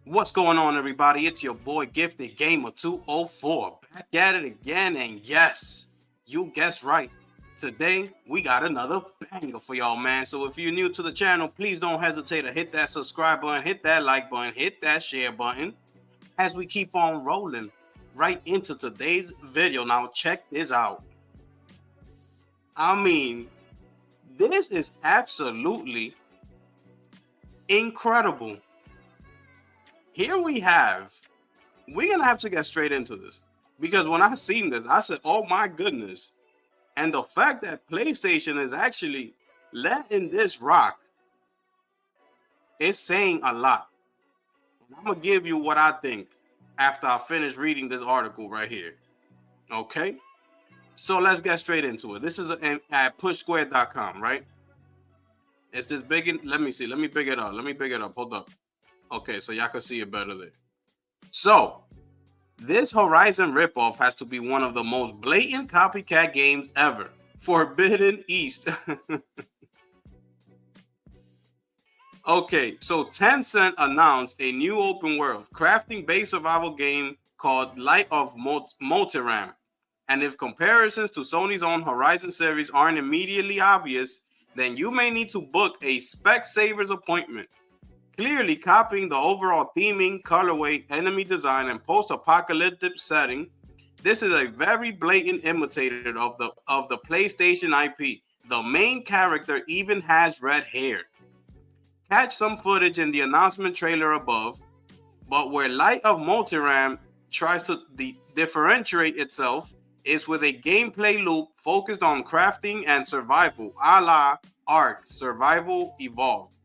What's going on, everybody? It's your boy Gifted Gamer 204 back at it again, and yes, you guessed right. Today we got another banger for y'all, man. So if you're new to the channel, please don't hesitate to hit that subscribe button, hit that like button, hit that share button as we keep on rolling right into today's video. Now check this out. I mean, this is absolutely incredible. Here we're gonna have to get straight into this, because when I seen this, I said, oh my goodness. And the fact that PlayStation is actually letting this rock is saying a lot. And I'm gonna give you what I think after I finish reading this article right here. Okay, so let's get straight into it. This is at pushsquare.com, right? It's this big. Let me see. Let me big it up. Hold up. Okay, so y'all can see it better there. So, this Horizon ripoff has to be one of the most blatant copycat games ever. Forbidden East. Okay, so Tencent announced a new open world crafting-based survival game called Light of Motiram. And if comparisons to Sony's own Horizon series aren't immediately obvious, then you may need to book a Specsavers appointment. Clearly copying the overall theming, colorway, enemy design, and post-apocalyptic setting, this is a very blatant imitator of the PlayStation IP. The main character even has red hair. Catch some footage in the announcement trailer above, but where Light of Motiram tries to differentiate itself is with a gameplay loop focused on crafting and survival, a la Ark Survival Evolved.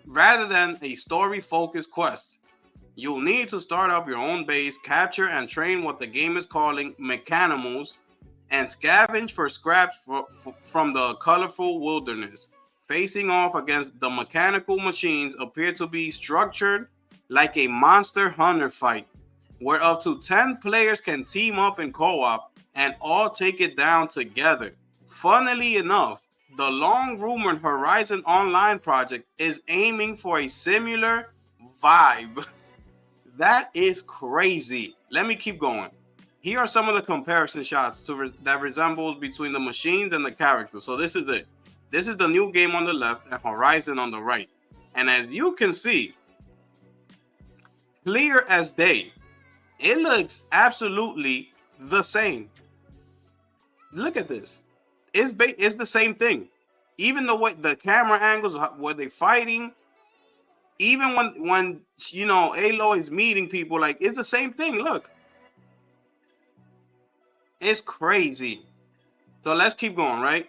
Rather than a story-focused quest, you'll need to start up your own base, capture and train what the game is calling Mechanimals, and scavenge for scraps from the colorful wilderness. Facing off against the mechanical machines appear to be structured like a Monster Hunter fight, where up to 10 players can team up in co-op and all take it down together. Funnily enough, the long-rumored Horizon Online project is aiming for a similar vibe. That is crazy. Let me keep going. Here are some of the comparison shots that resembles between the machines and the characters. So this is it. This is the new game on the left and Horizon on the right. And as you can see, clear as day, it looks absolutely the same. Look at this. It's the same thing. Even the way the camera angles, where they fighting, even when you know Aloy is meeting people, like it's the same thing. Look, it's crazy. So let's keep going, right?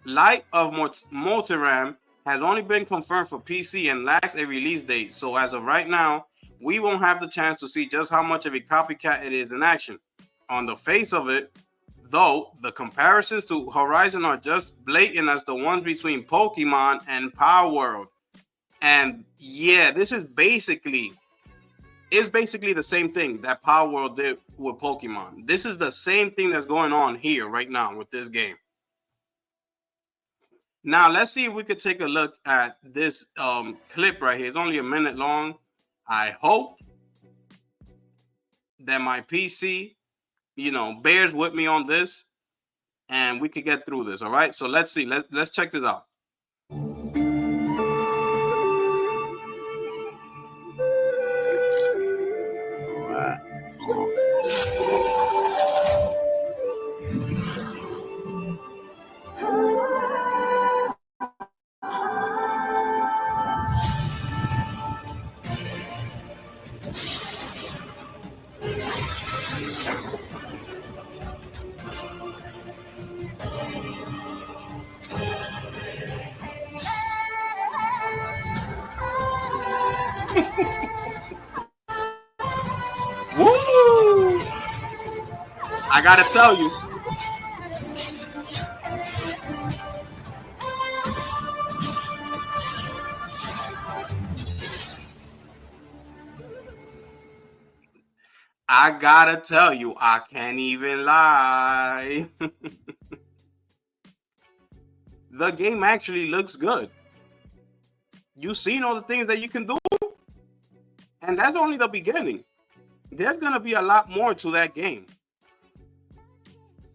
Light of Motiram has only been confirmed for PC and lacks a release date. So as of right now, we won't have the chance to see just how much of a copycat it is in action. On the face of it, though, the comparisons to Horizon are just blatant as the ones between Pokemon and Power World. And yeah, this is basically the same thing that Power World did with Pokemon. This is the same thing that's going on here right now with this game. Now, let's see if we could take a look at this clip right here. It's only a minute long. I hope that my PC, bears with me on this and we could get through this. All right. So let's see. Let's check this out. Woo! I gotta tell you. I gotta tell you, I can't even lie. The game actually looks good. You've seen all the things that you can do, And that's only the beginning. There's going to be a lot more to that game.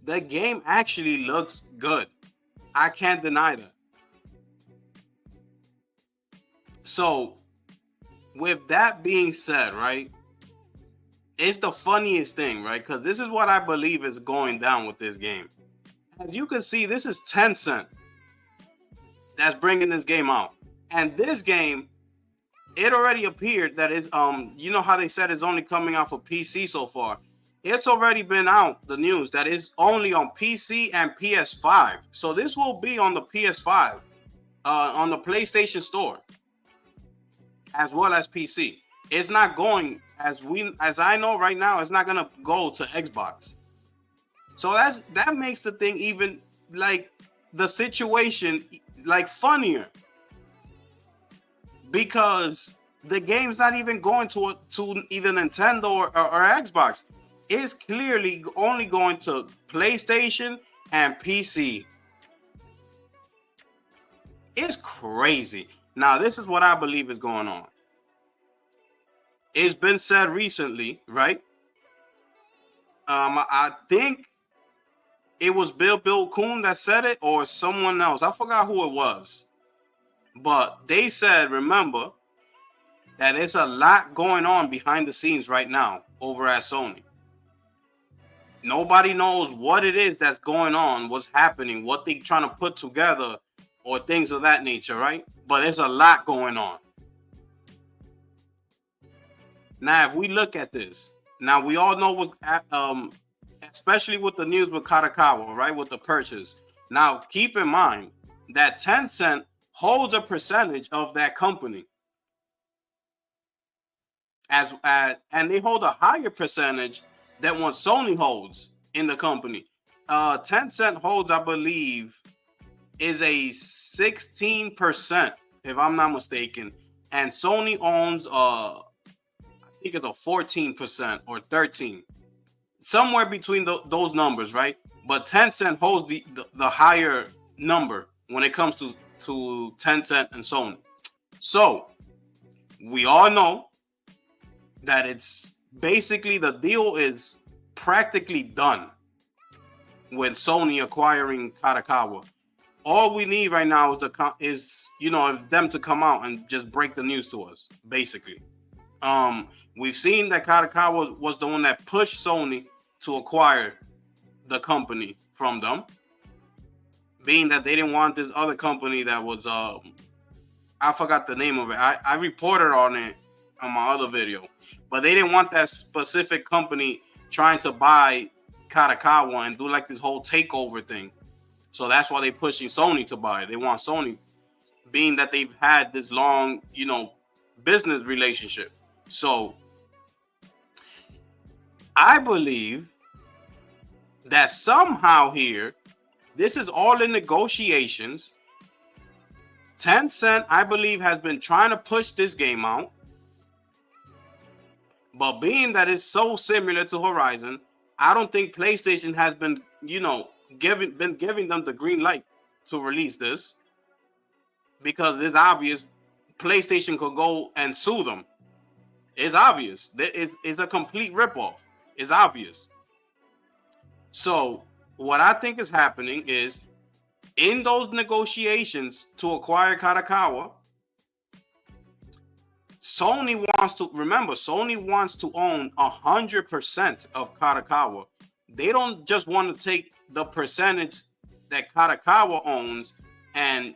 The game actually looks good. I can't deny that. So, with that being said, right, it's the funniest thing, right? Because this is what I believe is going down with this game. As you can see, this is Tencent that's bringing this game out. And this game, it already appeared that is, you know how they said it's only coming out for PC so far. It's already been out, the news, that is only on PC and PS5. So this will be on the PS5, on the PlayStation Store, as well as PC. It's not going, as I know right now, it's not gonna go to Xbox. So that makes the thing even, like, the situation, like, funnier, because the game's not even going to either Nintendo or Xbox. It's clearly only going to PlayStation and PC. It's crazy. Now, this is what I believe is going on. It's been said recently, right? I think it was Bill Kuhn that said it, or someone else. I forgot who it was. But they said, remember, that there's a lot going on behind the scenes right now over at Sony. Nobody knows what it is that's going on, what's happening, what they're trying to put together, or things of that nature, right? But there's a lot going on. Now, if we look at this, now we all know what, especially with the news with Kadokawa, right, with the purchase. Now, keep in mind that Tencent holds a percentage of that company, and they hold a higher percentage than what Sony holds in the company. Tencent holds, I believe, is a 16%, if I'm not mistaken, and Sony owns, I think it's a 14% or 13%, somewhere between those numbers, right? But Tencent holds the higher number when it comes to Tencent and Sony. So we all know that it's basically, the deal is practically done with Sony acquiring Kadokawa. All we need right now is them to come out and just break the news to us, basically. We've seen that Kadokawa was the one that pushed Sony to acquire the company from them, being that they didn't want this other company that was, I forgot the name of it. I reported on it on my other video, but they didn't want that specific company trying to buy Kadokawa and do like this whole takeover thing. So that's why they're pushing Sony to buy it. They want Sony, being that they've had this long, business relationship. So I believe that somehow here, this is all in negotiations. Tencent, I believe, has been trying to push this game out. But being that it's so similar to Horizon, I don't think PlayStation has been, giving them the green light to release this, because it's obvious PlayStation could go and sue them. It's obvious. It's a complete ripoff. It's obvious. So what I think is happening is, in those negotiations to acquire Kadokawa, Sony wants to own 100% of Kadokawa. They don't just want to take the percentage that Kadokawa owns and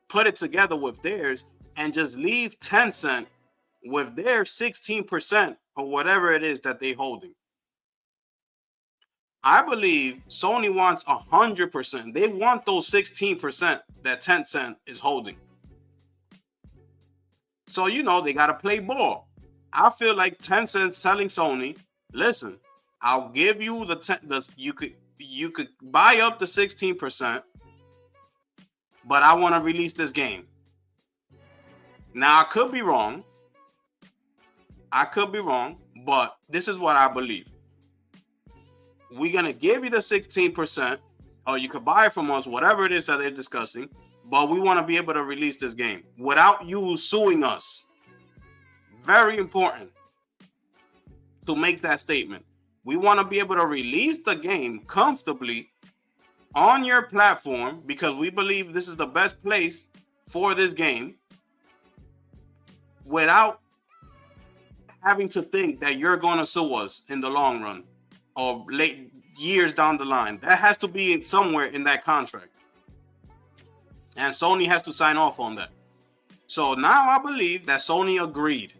put it together with theirs and just leave Tencent with their 16% or whatever it is that they're holding. I believe Sony wants 100%. They want those 16% that Tencent is holding. So, they got to play ball. I feel like Tencent selling Sony, listen, I'll give you you could buy up the 16%, but I want to release this game. Now, I could be wrong, but this is what I believe. We're going to give you the 16%, or you could buy it from us, whatever it is that they're discussing, but we want to be able to release this game without you suing us. Very important to make that statement. We want to be able to release the game comfortably on your platform because we believe this is the best place for this game without having to think that you're going to sue us in the long run or late years down the line. That has to be somewhere in that contract. And Sony has to sign off on that. So now I believe that Sony agreed.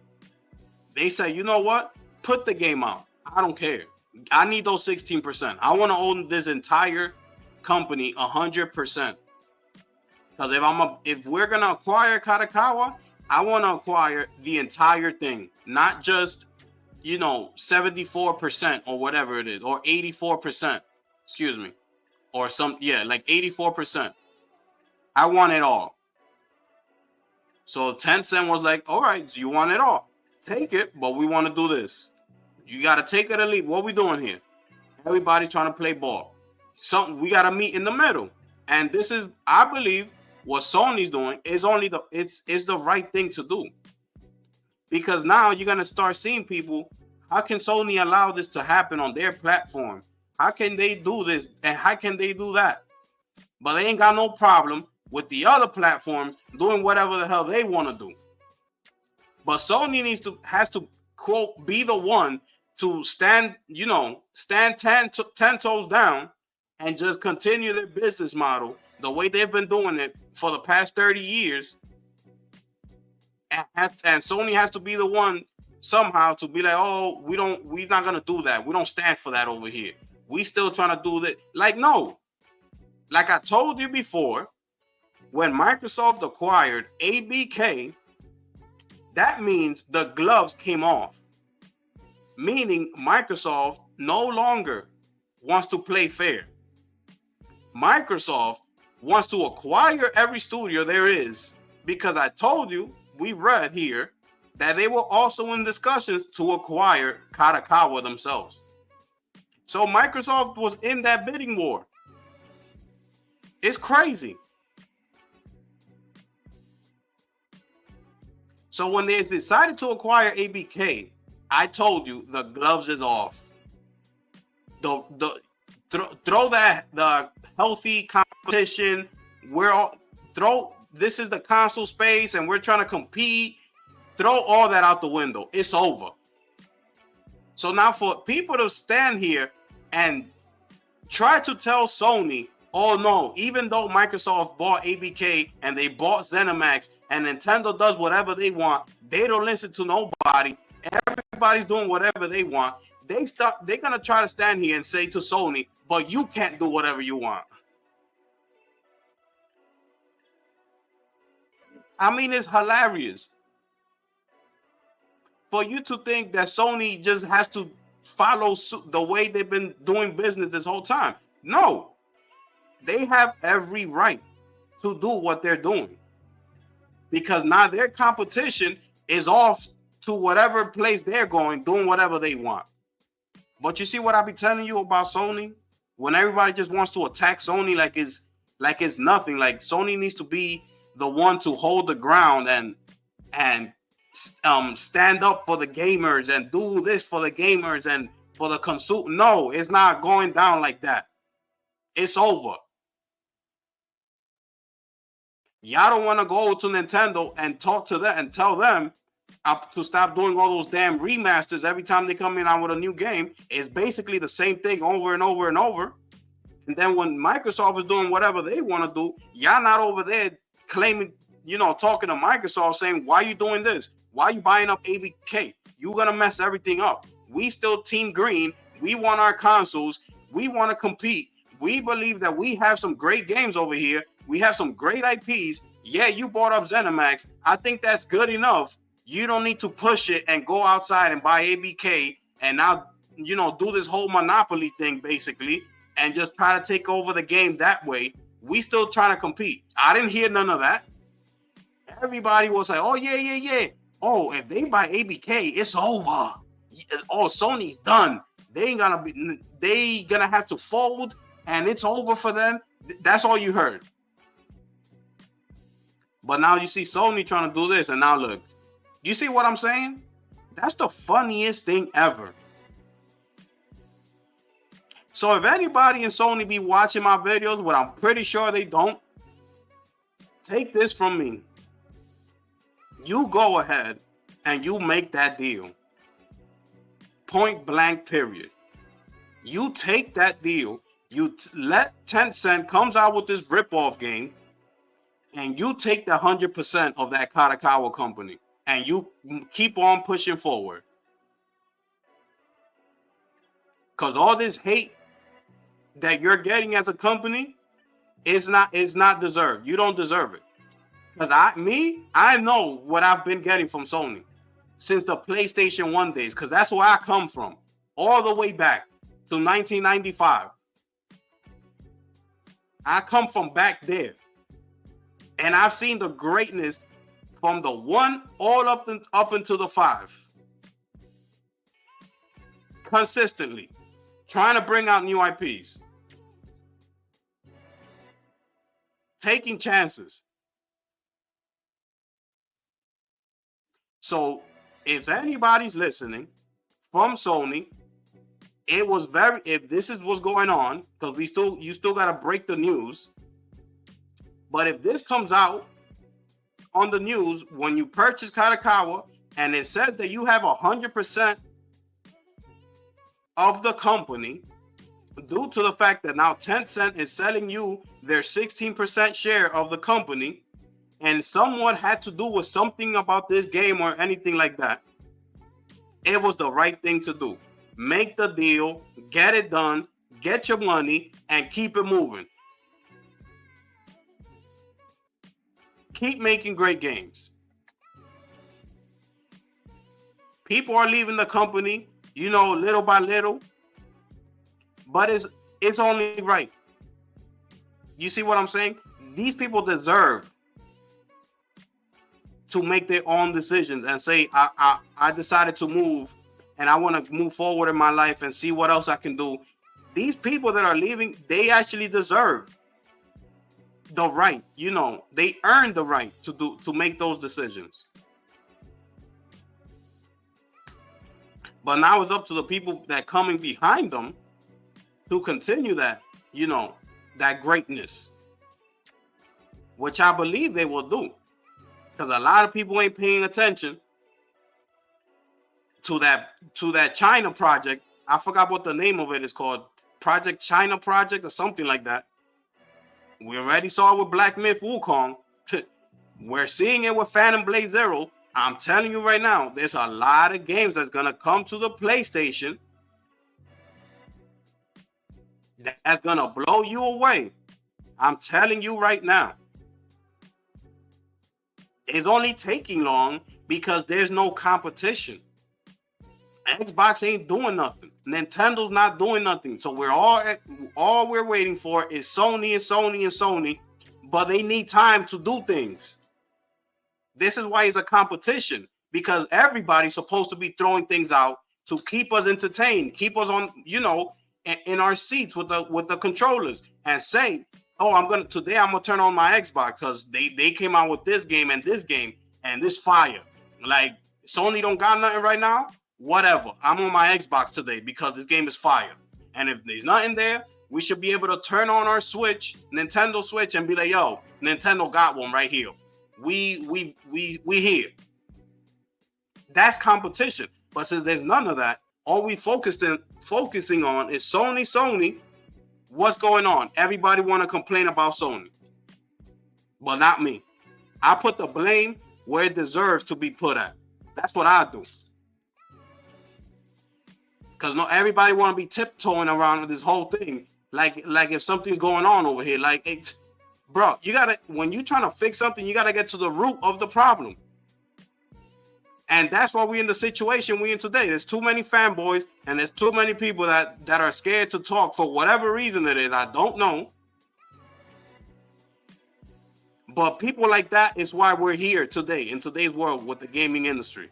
They said, you know what? Put the game out. I don't care. I need those 16%. I want to own this entire company 100%. Because if we're gonna acquire Kadokawa, I want to acquire the entire thing, not just 74% or whatever it is, or 84%. Excuse me, or like 84%. I want it all. So Tencent was like, all right, you want it all? Take it, but we want to do this. You got to take it or leave. What we doing here? Everybody trying to play ball. We got to meet in the middle. And this is, I believe, what Sony's doing is it's the right thing to do. Because now you're going to start seeing people, how can Sony allow this to happen on their platform? How can they do this? And how can they do that? But they ain't got no problem with the other platforms doing whatever the hell they want to do. But Sony has to quote be the one to stand 10 toes down and just continue their business model the way they've been doing it for the past 30 years. And Sony has to be the one somehow to be like, oh, we're not gonna do that. We don't stand for that over here. We still trying to do that. Like, no. Like I told you before, when Microsoft acquired ABK, that means the gloves came off. Meaning Microsoft no longer wants to play fair. Microsoft wants to acquire every studio there is, because I told you, we read here, that they were also in discussions to acquire Kadokawa themselves. So Microsoft was in that bidding war. It's crazy. So when they decided to acquire ABK, I told you the gloves is off. Throw the healthy competition. This is the console space and we're trying to compete. Throw all that out the window. It's over. So now for people to stand here and try to tell Sony, oh no, even though Microsoft bought ABK and they bought ZeniMax and Nintendo does whatever they want, they don't listen to nobody. Everybody's doing whatever they want. They're gonna try to stand here and say to Sony, but you can't do whatever you want. I mean, it's hilarious for you to think that Sony just has to follow the way they've been doing business this whole time. No, they have every right to do what they're doing, because now their competition is off to whatever place they're going, doing whatever they want. But you see what I be telling you about Sony? When everybody just wants to attack Sony like it's nothing. Like Sony needs to be the one to hold the ground and stand up for the gamers and do this for the gamers and for the consumer. No, it's not going down like that. It's over. Y'all don't want to go to Nintendo and talk to them and tell them to stop doing all those damn remasters every time they come in out with a new game. It's basically the same thing over and over and over. And then when Microsoft is doing whatever they want to do, y'all not over there claiming, talking to Microsoft saying, why are you doing this? Why are you buying up ABK? You're going to mess everything up. We still Team Green. We want our consoles. We want to compete. We believe that we have some great games over here. We have some great IPs. Yeah, you bought up ZeniMax. I think that's good enough. You don't need to push it and go outside and buy ABK and now, do this whole monopoly thing basically and just try to take over the game that way. We still trying to compete. I didn't hear none of that. Everybody was like, oh, yeah. Oh, if they buy ABK, it's over. Oh, Sony's done. They gonna have to fold and it's over for them. That's all you heard. But now you see Sony trying to do this, and now look. You see what I'm saying? That's the funniest thing ever. So if anybody in Sony be watching my videos, what I'm pretty sure they don't, take this from me. You go ahead and you make that deal. Point blank, period. You take that deal. You let Tencent comes out with this rip-off game, and you take the 100% of that Kadokawa company, and you keep on pushing forward. Because all this hate that you're getting as a company is not deserved. You don't deserve it. Because I know what I've been getting from Sony since the PlayStation 1 days, because that's where I come from, all the way back to 1995. I come from back there, and I've seen the greatness from the 1 all up into the 5, consistently trying to bring out new IPs, taking chances. So if anybody's listening from Sony, it was if this is what's going on, because you still got to break the news. But if this comes out on the news when you purchase Kadokawa and it says that you have 100% of the company, due to the fact that now Tencent is selling you their 16% share of the company, and someone had to do with something about this game or anything like that, it was the right thing to do. Make the deal, get it done, get your money, and keep it moving. Keep making great games. People are leaving the company, little by little, but it's only right. You see what I'm saying? These people deserve to make their own decisions and say, I decided to move and I want to move forward in my life and see what else I can do. These people that are leaving, they actually deserve the right. They earn the right to make those decisions. But now it's up to the people that coming behind them to continue that, that greatness, which I believe they will do. Because a lot of people ain't paying attention to that China project. I forgot what the name of it is called. Project China Project or something like that. We already saw it with Black Myth Wukong. We're seeing it with Phantom Blade Zero. I'm telling you right now, there's a lot of games that's going to come to the PlayStation that's going to blow you away. I'm telling you right now. It's only taking long because there's no competition. Xbox ain't doing nothing. Nintendo's not doing nothing. So all we're waiting for is Sony and Sony and Sony, but they need time to do things. This is why it's a competition, because everybody's supposed to be throwing things out to keep us entertained, keep us on, in our seats with the controllers, and say, oh, today I'm gonna turn on my Xbox because they came out with this game and this fire. Like, Sony don't got nothing right now. Whatever. I'm on my Xbox today because this game is fire. And if there's nothing there, we should be able to turn on our Switch, Nintendo Switch, and be like, yo, Nintendo got one right here. We here. That's competition. But since there's none of that, all we focusing on is Sony. What's going on? Everybody want to complain about Sony, but not me. I put the blame where it deserves to be put at. That's what I do. Because everybody want to be tiptoeing around this whole thing, like if something's going on over here. Like, bro, when you're trying to fix something, you gotta get to the root of the problem. And that's why we're in the situation we're in today. There's too many fanboys and there's too many people that are scared to talk for whatever reason it is. I don't know. But people like that is why we're here today, in today's world, with the gaming industry.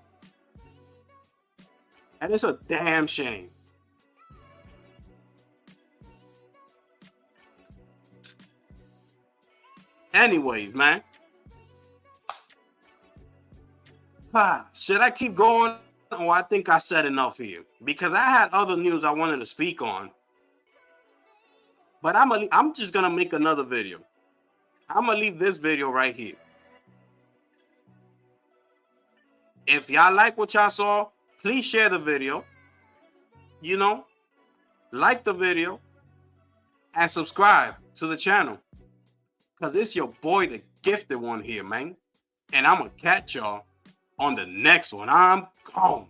And it's a damn shame. Anyways, man. Should I keep going Oh, I think I said enough here because I had other news I wanted to speak on. But I'm just gonna make another video. I'm gonna leave this video right here. If y'all like what y'all saw, please share the video. You know, like the video and subscribe to the channel. Cause it's your boy, the gifted one here, man. And I'm gonna catch y'all on the next one. I'm gone.